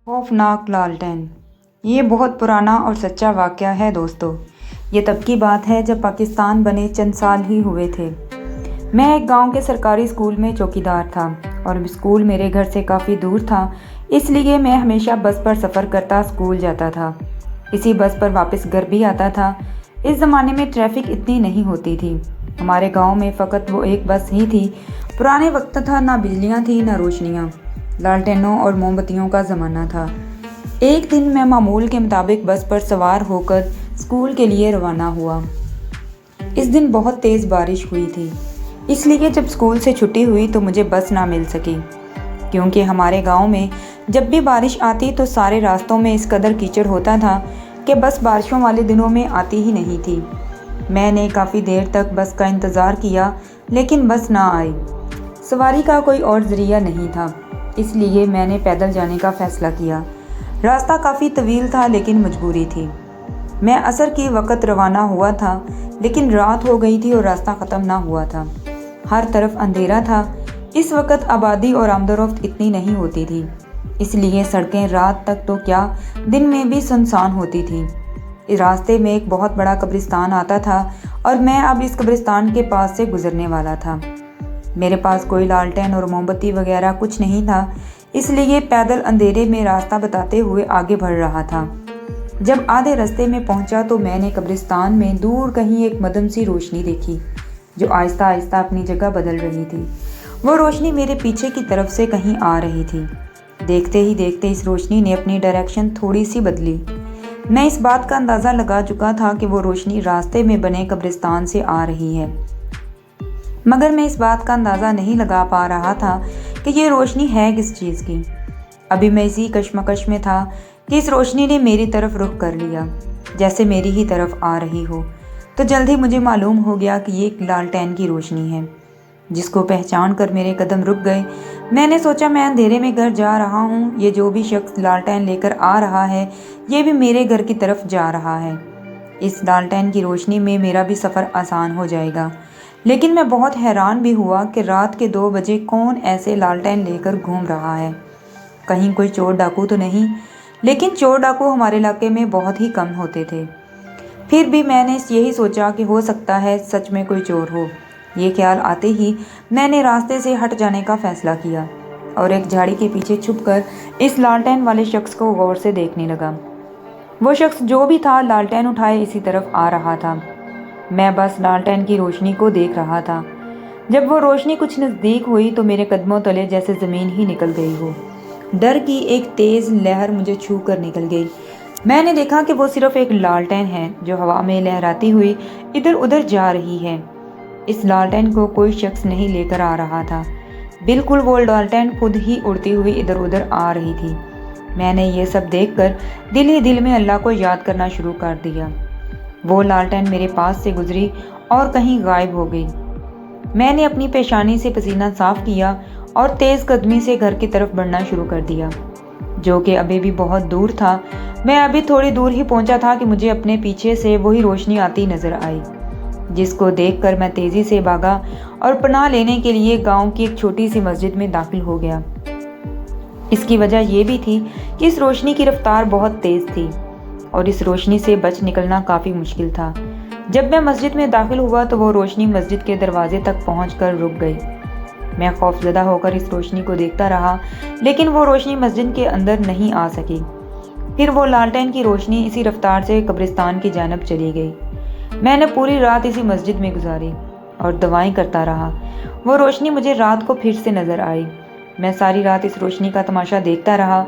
خوفناک لالٹین۔ یہ بہت پرانا اور سچا واقعہ ہے دوستو۔ یہ تب کی بات ہے جب پاکستان بنے چند سال ہی ہوئے تھے۔ میں ایک گاؤں کے سرکاری اسکول میں چوکیدار تھا اور اسکول میرے گھر سے کافی دور تھا، اس لیے میں ہمیشہ بس پر سفر کرتا اسکول جاتا تھا۔ اسی بس پر واپس گھر بھی آتا تھا۔ اس زمانے میں ٹریفک اتنی نہیں ہوتی تھی۔ ہمارے گاؤں میں فقط وہ ایک بس ہی تھی۔ پرانے وقت تھا، نہ بجلیاں تھیں نہ روشنیاں، لالٹینوں اور موم بتیوں کا زمانہ تھا۔ ایک دن میں معمول کے مطابق بس پر سوار ہو کر اسکول کے لیے روانہ ہوا۔ اس دن بہت تیز بارش ہوئی تھی، اس لیے جب اسکول سے چھٹی ہوئی تو مجھے بس نہ مل سکی، کیونکہ ہمارے گاؤں میں جب بھی بارش آتی تو سارے راستوں میں اس قدر کیچڑ ہوتا تھا کہ بس بارشوں والے دنوں میں آتی ہی نہیں تھی۔ میں نے کافی دیر تک بس کا انتظار کیا لیکن بس نہ آئی۔ سواری کا کوئی اور ذریعہ نہیں تھا، اس لیے میں نے پیدل جانے کا فیصلہ کیا۔ راستہ کافی طویل تھا لیکن مجبوری تھی۔ میں عصر کی وقت روانہ ہوا تھا لیکن رات ہو گئی تھی اور راستہ ختم نہ ہوا تھا۔ ہر طرف اندھیرا تھا۔ اس وقت آبادی اور آمد و رفت اتنی نہیں ہوتی تھی، اس لیے سڑکیں رات تک تو کیا دن میں بھی سنسان ہوتی تھیں۔ راستے میں ایک بہت بڑا قبرستان آتا تھا اور میں اب اس قبرستان کے پاس سے گزرنے والا تھا۔ میرے پاس کوئی لالٹین اور موم بتی وغیرہ کچھ نہیں تھا، اس لیے پیدل اندھیرے میں راستہ بتاتے ہوئے آگے بڑھ رہا تھا۔ جب آدھے راستے میں پہنچا تو میں نے قبرستان میں دور کہیں ایک مدھم سی روشنی دیکھی جو آہستہ آہستہ اپنی جگہ بدل رہی تھی۔ وہ روشنی میرے پیچھے کی طرف سے کہیں آ رہی تھی۔ دیکھتے ہی دیکھتے اس روشنی نے اپنی ڈائریکشن تھوڑی سی بدلی۔ میں اس بات کا اندازہ لگا چکا تھا کہ وہ روشنی راستے میں بنے قبرستان سے آ رہی ہے، مگر میں اس بات کا اندازہ نہیں لگا پا رہا تھا کہ یہ روشنی ہے کس چیز کی۔ ابھی میں اسی کشمکش میں تھا کہ اس روشنی نے میری طرف رخ کر لیا، جیسے میری ہی طرف آ رہی ہو۔ تو جلد ہی مجھے معلوم ہو گیا کہ یہ ایک لالٹین کی روشنی ہے، جس کو پہچان کر میرے قدم رک گئے۔ میں نے سوچا میں اندھیرے میں گھر جا رہا ہوں، یہ جو بھی شخص لالٹین لے کر آ رہا ہے یہ بھی میرے گھر کی طرف جا رہا ہے۔ اس لالٹین کی روشنی میں میرا بھی سفر آسان ہو جائے گا۔ لیکن میں بہت حیران بھی ہوا کہ رات کے 2 بجے کون ایسے لالٹین لے کر گھوم رہا ہے۔ کہیں کوئی چور ڈاکو تو نہیں؟ لیکن چور ڈاکو ہمارے علاقے میں بہت ہی کم ہوتے تھے۔ پھر بھی میں نے یہی سوچا کہ ہو سکتا ہے سچ میں کوئی چور ہو۔ یہ خیال آتے ہی میں نے راستے سے ہٹ جانے کا فیصلہ کیا اور ایک جھاڑی کے پیچھے چھپ کر اس لالٹین والے شخص کو غور سے دیکھنے لگا۔ وہ شخص جو بھی تھا لالٹین اٹھائے اسی طرف آ رہا تھا۔ میں بس لالٹین کی روشنی کو دیکھ رہا تھا۔ جب وہ روشنی کچھ نزدیک ہوئی تو میرے قدموں تلے جیسے زمین ہی نکل گئی ہو۔ ڈر کی ایک تیز لہر مجھے چھو کر نکل گئی۔ میں نے دیکھا کہ وہ صرف ایک لالٹین ہے جو ہوا میں لہراتی ہوئی ادھر ادھر جا رہی ہے۔ اس لالٹین کو کوئی شخص نہیں لے کر آ رہا تھا، بالکل وہ لالٹین خود ہی اڑتی ہوئی ادھر ادھر آ رہی تھی۔ میں نے یہ سب دیکھ کر دل ہی دل میں اللہ کو یاد کرنا شروع کر دیا۔ وہ لالٹین میرے پاس سے گزری اور کہیں غائب ہو گئی۔ میں نے اپنی پیشانی سے پسینہ صاف کیا اور تیز قدمی سے گھر کی طرف بڑھنا شروع کر دیا، جو کہ ابھی بھی بہت دور تھا۔ میں ابھی تھوڑی دور ہی پہنچا تھا کہ مجھے اپنے پیچھے سے وہی روشنی آتی نظر آئی، جس کو دیکھ کر میں تیزی سے بھاگا اور پناہ لینے کے لیے گاؤں کی ایک چھوٹی سی مسجد میں داخل ہو گیا۔ اس کی وجہ یہ بھی تھی کہ اس روشنی کی رفتار بہت تیز تھی اور اس روشنی سے بچ نکلنا کافی مشکل تھا۔ جب میں مسجد میں داخل ہوا تو وہ روشنی مسجد کے دروازے تک پہنچ کر رک گئی۔ میں خوفزدہ ہو کر اس روشنی کو دیکھتا رہا لیکن وہ روشنی مسجد کے اندر نہیں آ سکی۔ پھر وہ لالٹین کی روشنی اسی رفتار سے قبرستان کی جانب چلی گئی۔ میں نے پوری رات اسی مسجد میں گزاری اور دعائیں کرتا رہا۔ وہ روشنی مجھے رات کو پھر سے نظر آئی۔ میں ساری رات اس روشنی کا تماشا دیکھتا رہا۔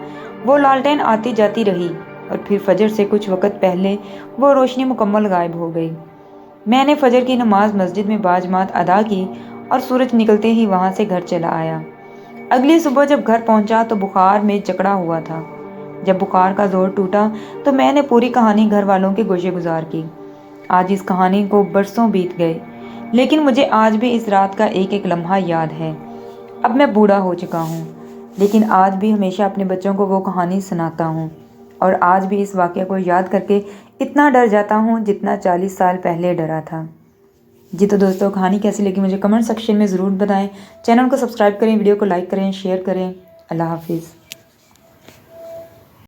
وہ لالٹین آتی جاتی رہی اور پھر فجر سے کچھ وقت پہلے وہ روشنی مکمل غائب ہو گئی۔ میں نے فجر کی نماز مسجد میں باجماعت ادا کی اور سورج نکلتے ہی وہاں سے گھر چلا آیا۔ اگلی صبح جب گھر پہنچا تو بخار میں جکڑا ہوا تھا۔ جب بخار کا زور ٹوٹا تو میں نے پوری کہانی گھر والوں کے گوشے گزار کی۔ آج اس کہانی کو برسوں بیت گئے لیکن مجھے آج بھی اس رات کا ایک ایک لمحہ یاد ہے۔ اب میں بوڑھا ہو چکا ہوں لیکن آج بھی ہمیشہ اپنے بچوں کو وہ کہانی سناتا ہوں اور آج بھی اس واقعہ کو یاد کر کے اتنا ڈر جاتا ہوں جتنا 40 سال پہلے ڈرا تھا۔ جی تو دوستوں، کہانی کیسی لگی مجھے کمنٹ سیکشن میں ضرور بتائیں۔ چینل کو سبسکرائب کریں، ویڈیو کو لائک کریں، شیئر کریں۔ اللہ حافظ۔